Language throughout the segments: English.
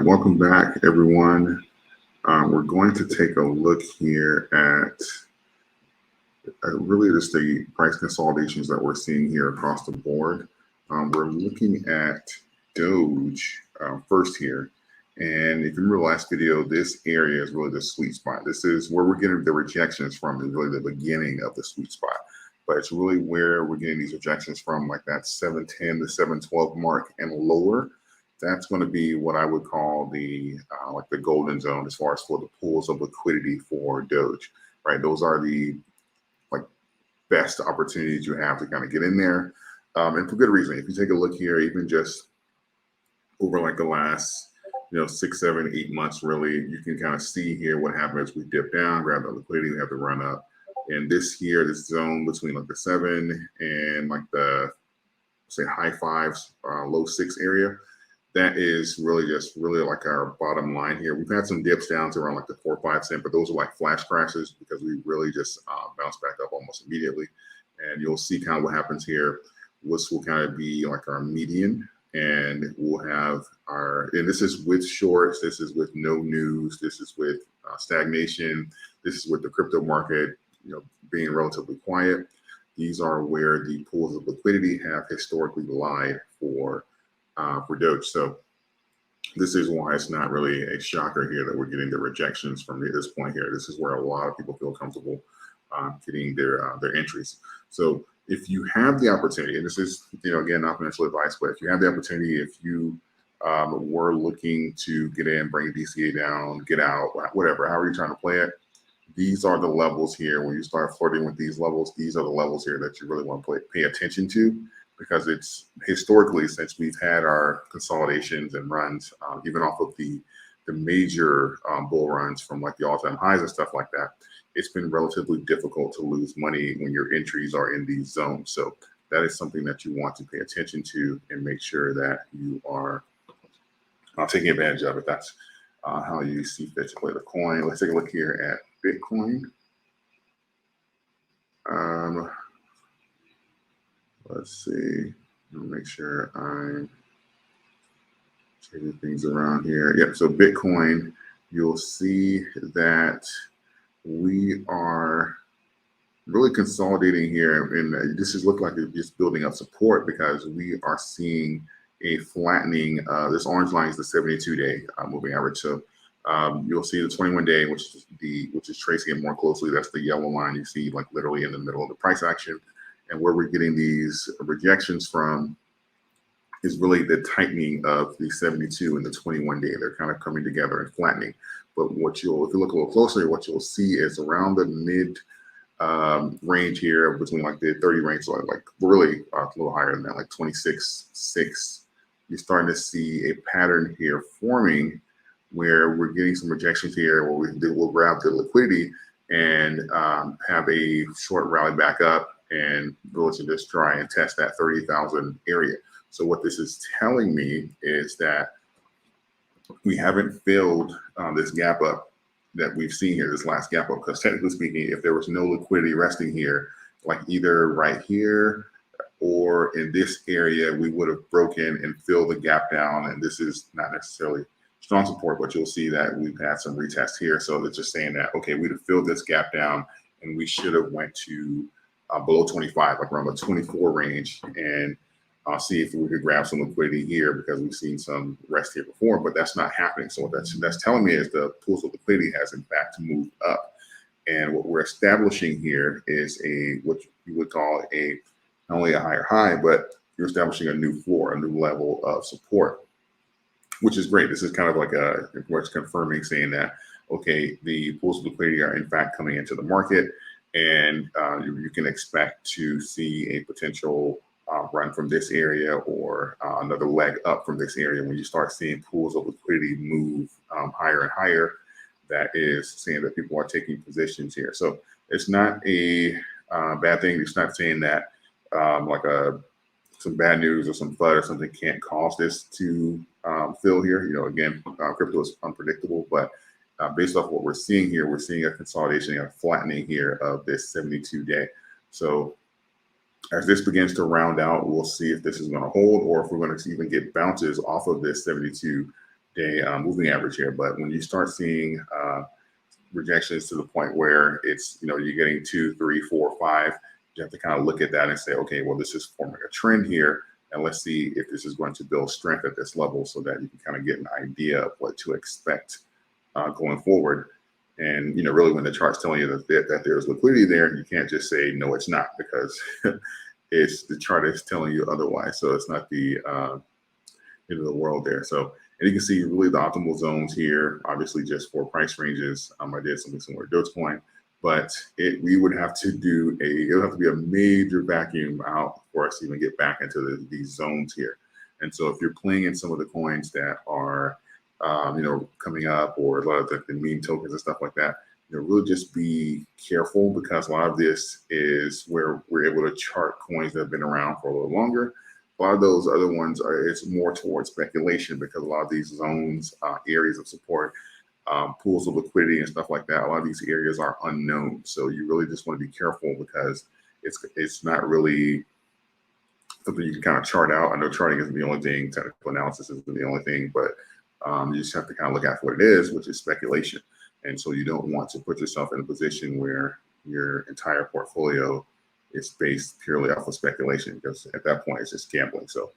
welcome back, everyone. We're going to take a look here at really just the price consolidations that we're seeing here across the board. We're looking at Doge first here. And if you remember the last video, this area is really the sweet spot. This is where we're getting the rejections from, is really the beginning of the sweet spot. But it's really where we're getting these rejections from, like that 710 to 712 mark and lower. That's going to be what I would call the like the golden zone as far as for the pools of liquidity for Doge, right? Those are the like best opportunities you have to kind of get in there, and for good reason. If you take a look here, even just over like the last 6, 7, 8 months, really, you can kind of see here what happens. We dip down, grab the liquidity, we have to run up, and this here, this zone between like the 7 and like the say high 5s, low 6 area. That is really just like our bottom line here. We've had some dips down to around like the 4 or 5 cent, but those are like flash crashes because we really just bounce back up almost immediately. And you'll see kind of what happens here. This will kind of be like our median, and we'll have and this is with shorts, this is with no news, this is with stagnation, this is with the crypto market, being relatively quiet. These are where the pools of liquidity have historically lied for Doge. So this is why it's not really a shocker here that we're getting the rejections from this point here. This is where a lot of people feel comfortable getting their entries. So if you have the opportunity, and this is again not financial advice, but if you have the opportunity, if you were looking to get in, bring DCA down, get out, whatever, however you're trying to play it, these are the levels here. When you start flirting with these levels, these are the levels here that you really want to pay attention to. Because it's historically, since we've had our consolidations and runs, even off of the major bull runs from like the all-time highs and stuff like that, it's been relatively difficult to lose money when your entries are in these zones. So that is something that you want to pay attention to and make sure that you are taking advantage of it. That's how you see fit to play the coin. Let's take a look here at Bitcoin. Let's see, make sure I'm changing things around here. Yep, so Bitcoin, you'll see that we are really consolidating here. And this is look like it's just building up support because we are seeing a flattening. This orange line is the 72-day moving average. So you'll see the 21-day, which is tracing it more closely. That's the yellow line you see like literally in the middle of the price action. And where we're getting these rejections from is really the tightening of the 72 and the 21-day. They're kind of coming together and flattening. But if you look a little closer, what you'll see is around the mid range here, between like the 30 range, so like really a little higher than that, like 26.6. You're starting to see a pattern here forming where we're getting some rejections here, where we'll grab the liquidity and have a short rally back up and go to just try and test that 30,000 area. So what this is telling me is that we haven't filled this gap up that we've seen here, this last gap up, because technically speaking, if there was no liquidity resting here, like either right here or in this area, we would have broken and filled the gap down. And this is not necessarily strong support, but you'll see that we've had some retests here. So it's just saying that, okay, we'd have filled this gap down and we should have went to below 25, like around the 24 range, and see if we could grab some liquidity here because we've seen some rest here before, but that's not happening. So what that's telling me is the pools of liquidity has in fact moved up. And what we're establishing here is what you would call not only a higher high, but you're establishing a new floor, a new level of support, which is great. This is kind of like what's confirming, saying that, okay, the pools of liquidity are in fact coming into the market. And you can expect to see a potential run from this area or another leg up from this area. When you start seeing pools of liquidity move higher and higher, that is saying that people are taking positions here. So it's not a bad thing. It's not saying that like some bad news or some FUD or something can't cause this to fill here. Again, crypto is unpredictable, but based off what we're seeing here, we're seeing a consolidation and a flattening here of this 72-day. So as this begins to round out, we'll see if this is going to hold or if we're going to even get bounces off of this 72 day moving average here. But when you start seeing rejections to the point where it's, you're getting 2, 3, 4, 5, you have to kind of look at that and say, okay, well, this is forming a trend here. And let's see if this is going to build strength at this level so that you can kind of get an idea of what to expect going forward. And, really when the chart's telling you that there's liquidity there, you can't just say, no, it's not, because the chart is telling you otherwise. So it's not the end of the world there. So, and you can see really the optimal zones here, obviously just for price ranges. I did something similar to Dogecoin, but we would have to it would have to be a major vacuum out for us to even get back into these zones here. And so if you're playing in some of the coins that are, coming up, or a lot of the meme tokens and stuff like that, really just be careful, because a lot of this is where we're able to chart coins that have been around for a little longer. A lot of those other ones it's more towards speculation, because a lot of these zones, areas of support, pools of liquidity and stuff like that, a lot of these areas are unknown. So you really just want to be careful, because it's not really something you can kind of chart out. I know charting isn't the only thing, technical analysis isn't the only thing, but you just have to kind of look at what it is, which is speculation. And so you don't want to put yourself in a position where your entire portfolio is based purely off of speculation, because at that point it's just gambling. So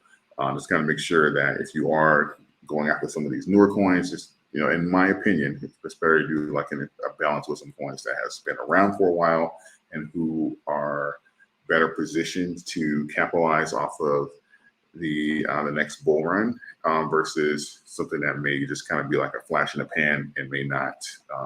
just kind of make sure that if you are going after some of these newer coins, just, in my opinion, it's better to do like a balance with some coins that has been around for a while and who are better positioned to capitalize off of the next bull run versus something that may just kind of be like a flash in the pan and may not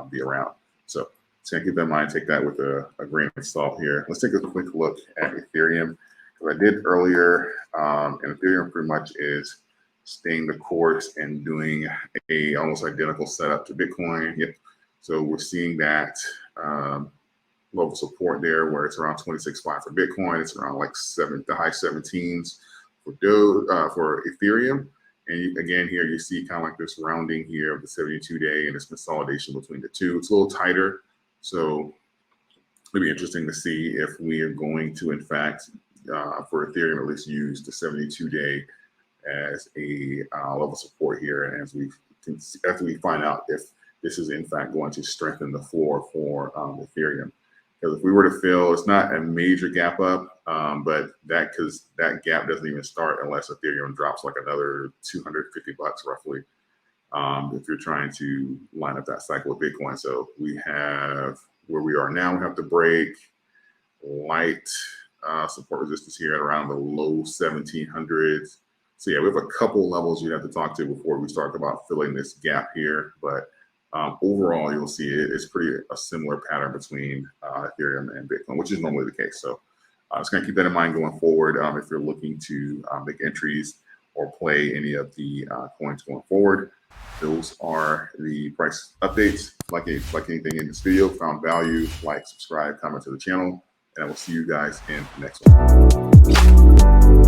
be around. So just gonna keep that in mind, take that with a grain of salt here. Let's take a quick look at Ethereum. What I did earlier, and Ethereum pretty much is staying the course and doing a almost identical setup to Bitcoin. Yep. So we're seeing that level of support there, where it's around 26.5 for Bitcoin. It's around like the high 17s for Ethereum. And again, here you see kind of like this rounding here of the 72-day and this consolidation between the two. It's a little tighter. So it'll be interesting to see if we are going to, in fact, for Ethereum, at least use the 72-day as a level of support here. And after we find out if this is in fact going to strengthen the floor for Ethereum. Because if we were to fill, it's not a major gap up, but because that gap doesn't even start unless Ethereum drops like another $250 roughly. If you're trying to line up that cycle with Bitcoin. So we have where we are now, we have to break light support resistance here at around the low 1700s. So yeah, we have a couple levels you have to talk to before we start about filling this gap here. But overall, you'll see it's pretty a similar pattern between Ethereum and Bitcoin, which is normally the case. So just gonna keep that in mind going forward if you're looking to make entries or play any of the coins going forward. Those are the price updates. Like anything in this video, found value, like, subscribe, comment to the channel, and I will see you guys in the next one.